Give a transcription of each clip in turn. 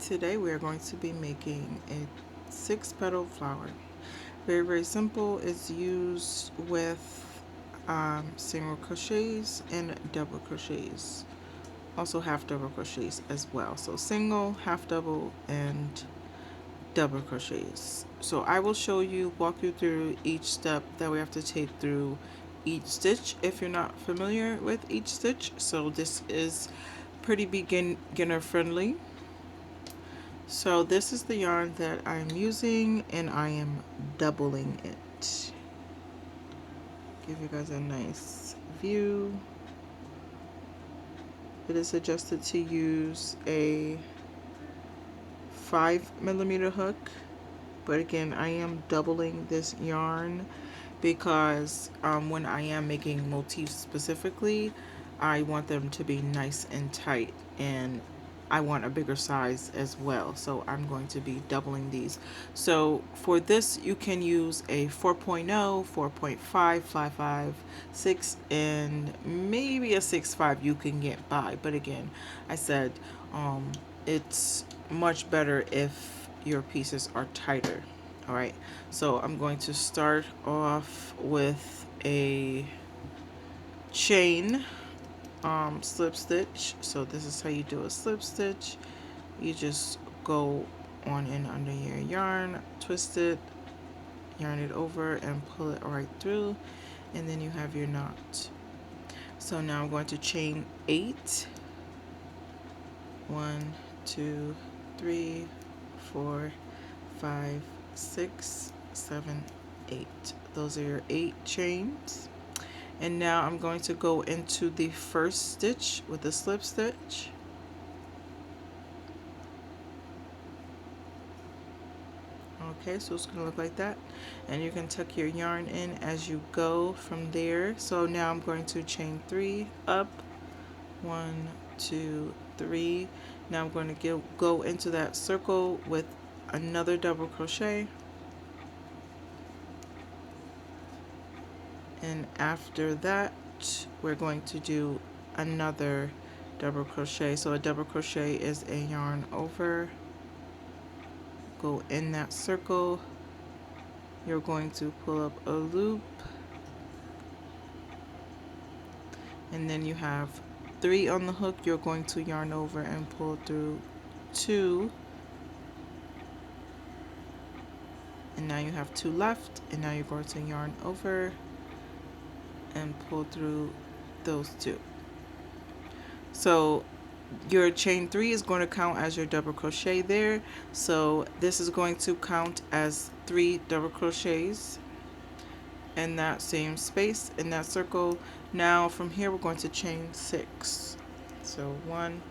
Today we are going to be making a 6-petal flower. Very, very simple. It's used with single crochets and double crochets. Also half double crochets as well. So single, half double, and double crochets. So I will walk you through each step that we have to take through each stitch if you're not familiar with each stitch. So this is pretty beginner friendly. So this is the yarn that I'm using, and I am doubling it. Give you guys a nice view. It is suggested to use a 5mm hook, but again, I am doubling this yarn because when I am making motifs specifically, I want them to be nice and tight, and I want a bigger size as well, so I'm going to be doubling these. So for this you can use a 4.0, 4.5, 5.5, 6, and maybe a 6.5 you can get by, but again, I said it's much better if your pieces are tighter. All right, so I'm going to start off with a chain slip stitch. So this is how you do a slip stitch. You just go on in under your yarn, twist it, yarn it over, and pull it right through, and then you have your knot. So now I'm going to chain 8. 1, 2, 3, 4, 5, 6, 7, 8. Those are your 8 chains. And now I'm going to go into the first stitch with a slip stitch. Okay, so it's going to look like that, and you can tuck your yarn in as you go from there. So now I'm going to chain 3 up, 1, 2, 3. Now I'm going to go into that circle with another double crochet, and after that we're going to do another double crochet. So a double crochet is a yarn over, go in that circle, you're going to pull up a loop, and then you have 3 on the hook. You're going to yarn over and pull through 2, and now you have 2 left, and now you're going to yarn over and pull through those 2. So your chain 3 is going to count as your double crochet there, so this is going to count as 3 double crochets in that same space in that circle. Now from here we're going to chain 6. So 1,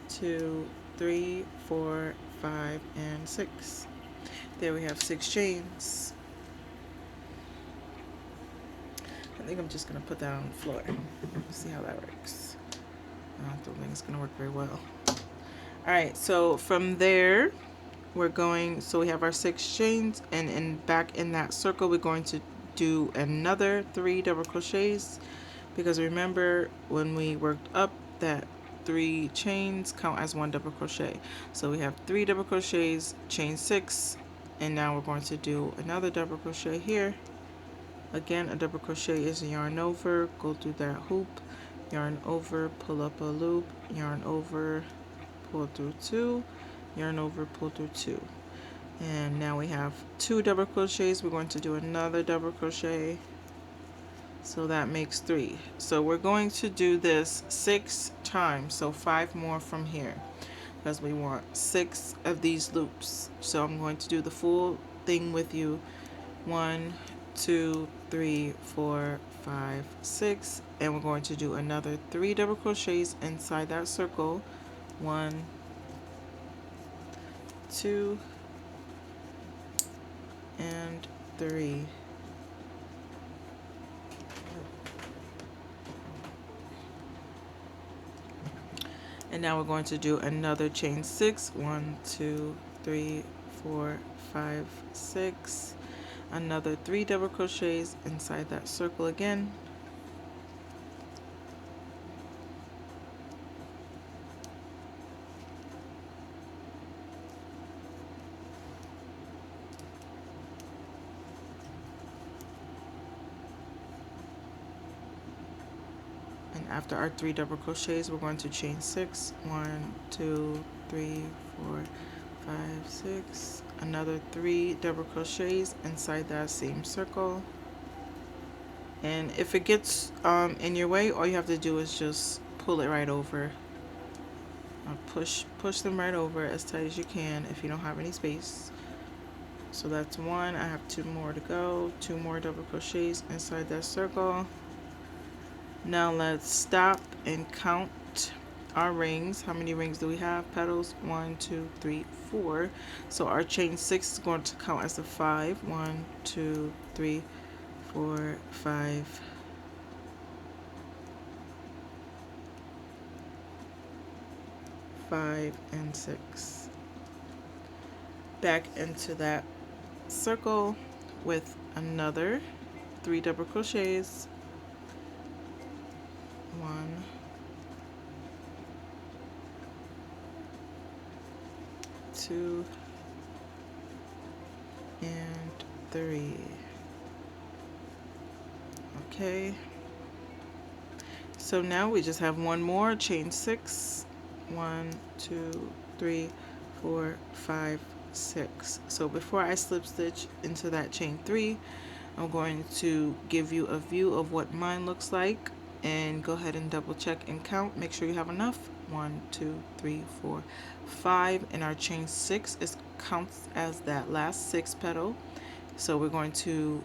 2, 3, 4, 5, and 6. There we have 6 chains. I think I'm just going to put that on the floor. See how that works. I don't think it's going to work very well. Alright, so from there we're going, so we have our 6 chains, and back in that circle we're going to do another 3 double crochets, because remember when we worked up that 3 chains count as 1 double crochet. So we have 3 double crochets, chain 6, and now we're going to do another double crochet here. Again, a double crochet is a yarn over, go through that hoop, yarn over, pull up a loop, yarn over, pull through 2, yarn over, pull through 2. And now we have 2 double crochets. We're going to do another double crochet, so that makes 3. So we're going to do this 6 times, so 5 more from here, because we want 6 of these loops. So I'm going to do the full thing with you. 1, 2, 3, 4, 5, 6, and we're going to do another 3 double crochets inside that circle. 1, 2, and 3. And now we're going to do another chain 6. 1, 2, 3, 4, 5, 6. Another 3 double crochets inside that circle again. after our 3 double crochets, we're going to chain 6. 1, 2, 3, 4, 5, 6. Another 3 double crochets inside that same circle. And if it gets in your way, all you have to do is just pull it right over. Push them right over as tight as you can if you don't have any space. So that's 1. I have 2 more to go. 2 more double crochets inside that circle. Now let's stop and count our rings. How many rings do we have? Petals. 1, 2, 3, 4. So our chain 6 is going to count as a 5. 1, 2, 3, 4, 5. 5 and 6. Back into that circle with another 3 double crochets. 1, 2, and 3. Okay. So now we just have one more, chain 6. 1, 2, 3, 4, 5, 6. So before I slip stitch into that chain 3, I'm going to give you a view of what mine looks like, and go ahead and double check and count. Make sure you have enough. 1, 2, 3, 4, 5, and our chain 6 counts as that last 6 petal. So we're going to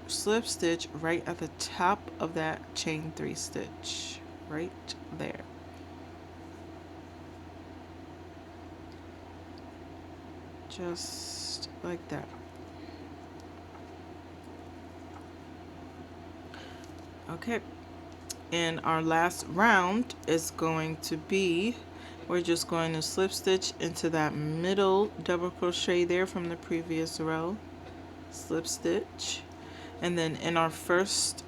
slip stitch right at the top of that chain 3 stitch, right there. Just like that. Okay, and our last round is going to be, we're just going to slip stitch into that middle double crochet there from the previous row, slip stitch, and then in our first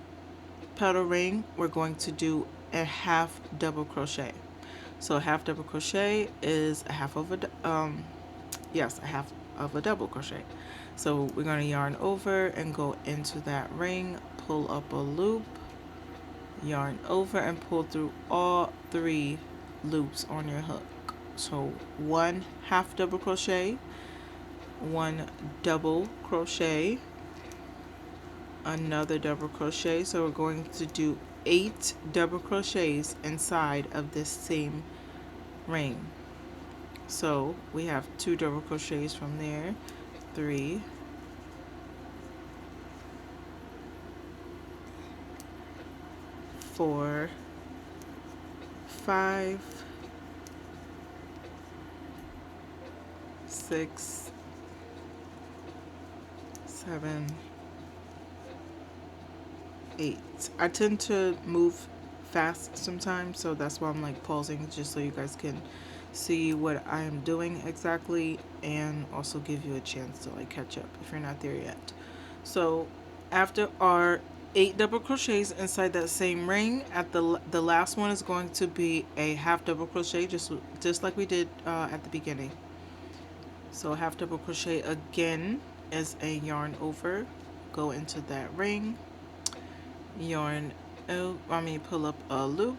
petal ring we're going to do a half double crochet. So a half double crochet is a half of a a half of a double crochet. So we're going to yarn over and go into that ring, pull up a loop, yarn over and pull through all 3 loops on your hook. So 1 half double crochet, 1 double crochet, another double crochet. So we're going to do 8 double crochets inside of this same ring. So we have 2 double crochets from there, 3, 4, 5, 6, 7, 8. I tend to move fast sometimes, so that's why I'm like pausing, just so you guys can see what I am doing exactly, and also give you a chance to like catch up if you're not there yet. So after our 8 double crochets inside that same ring, at the last one is going to be a half double crochet, just like we did at the beginning. So half double crochet again is a yarn over, go into that ring, yarn pull up a loop,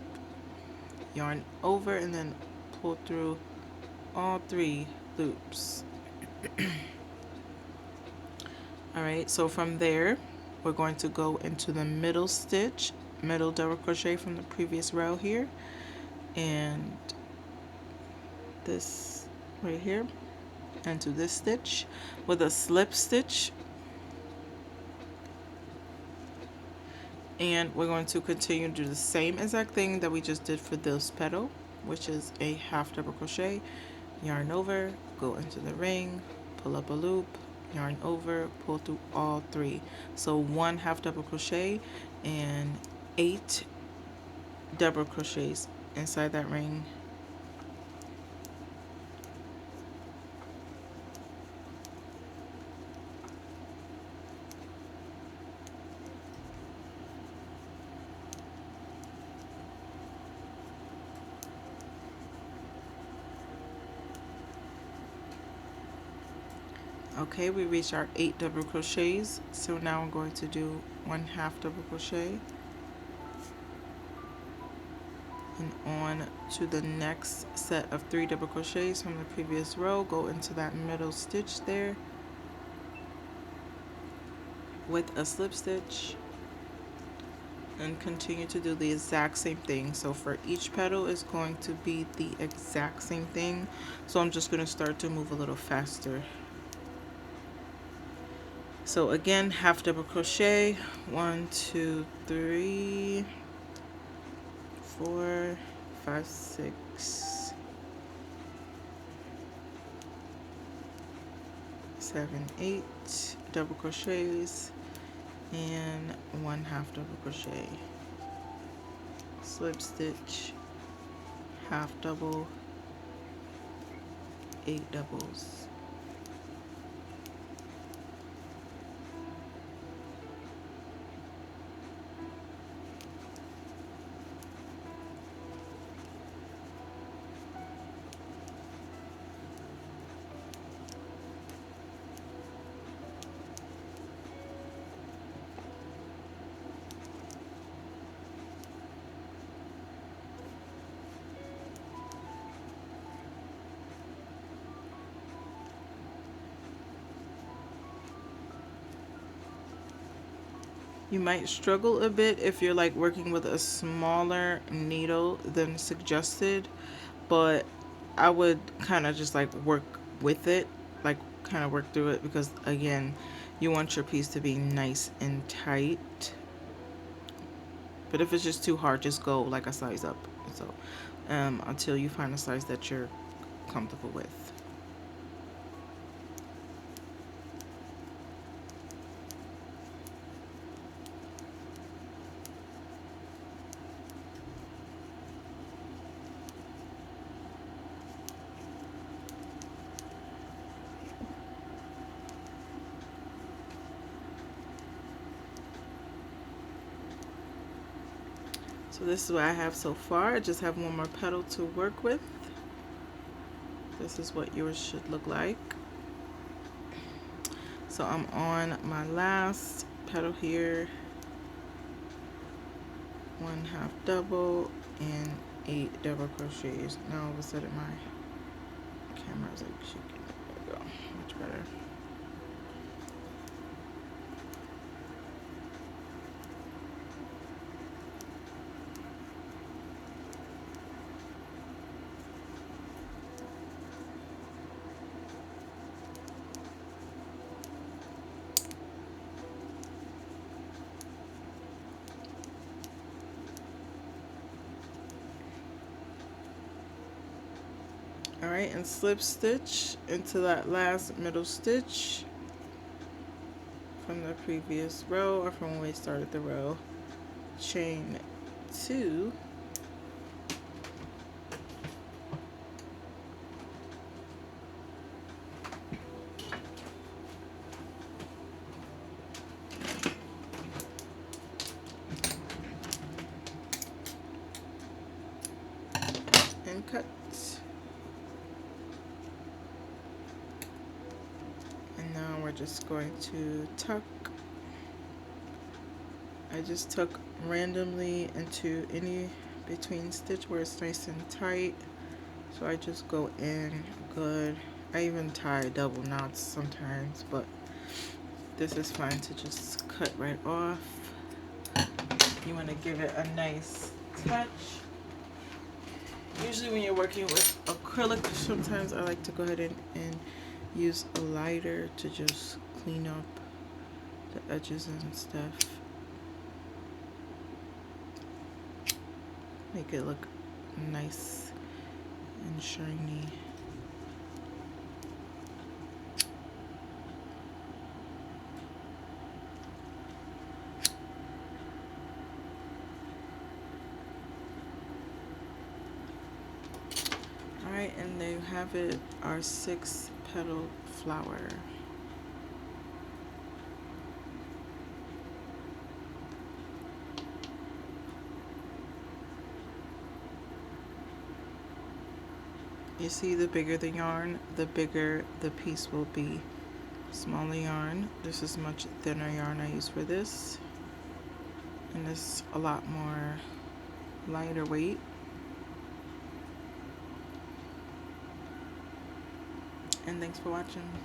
yarn over, and then pull through all 3 loops. Alright, so from there we're going to go into the middle stitch, middle double crochet from the previous row here, and this right here, into this stitch with a slip stitch, and we're going to continue to do the same exact thing that we just did for this petal, which is a half double crochet, yarn over, go into the ring, pull up a loop, yarn over, pull through all 3. So 1 half double crochet and 8 double crochets inside that ring. Okay, we reached our 8 double crochets, so now I'm going to do 1 half double crochet, on to the next set of 3 double crochets from the previous row. Go into that middle stitch there with a slip stitch and continue to do the exact same thing. So for each petal is going to be the exact same thing. So I'm just going to start to move a little faster. So again, half double crochet, 1 2 3 4 5 6 7 8 double crochets and 1 half double crochet, slip stitch, half double, 8 doubles. You might struggle a bit if you're like working with a smaller needle than suggested, but I would kind of just like work with it, like kind of work through it, because again, you want your piece to be nice and tight. But if it's just too hard, just go like a size up. So until you find a size that you're comfortable with. So this is what I have so far. I just have one more petal to work with. This is what yours should look like. So I'm on my last petal here, 1 half double and 8 double crochets. Now all of a sudden my camera is like shaking. There we go, much better. Alright, and slip stitch into that last middle stitch from the previous row, or from when we started the row. Chain 2, and cut. And now we're just going to tuck. I just tuck randomly into any between stitch where it's nice and tight. So I just go in good. I even tie double knots sometimes, but this is fine to just cut right off. You want to give it a nice touch. Usually when you're working with acrylic, sometimes I like to go ahead and use a lighter to just clean up the edges and stuff. Make it look nice and shiny. Alright, and there you have it, our 6 petal flower. You see, the bigger the yarn, the bigger the piece will be. Smaller yarn, this is much thinner yarn I use for this, and it's a lot more lighter weight. and thanks for watching.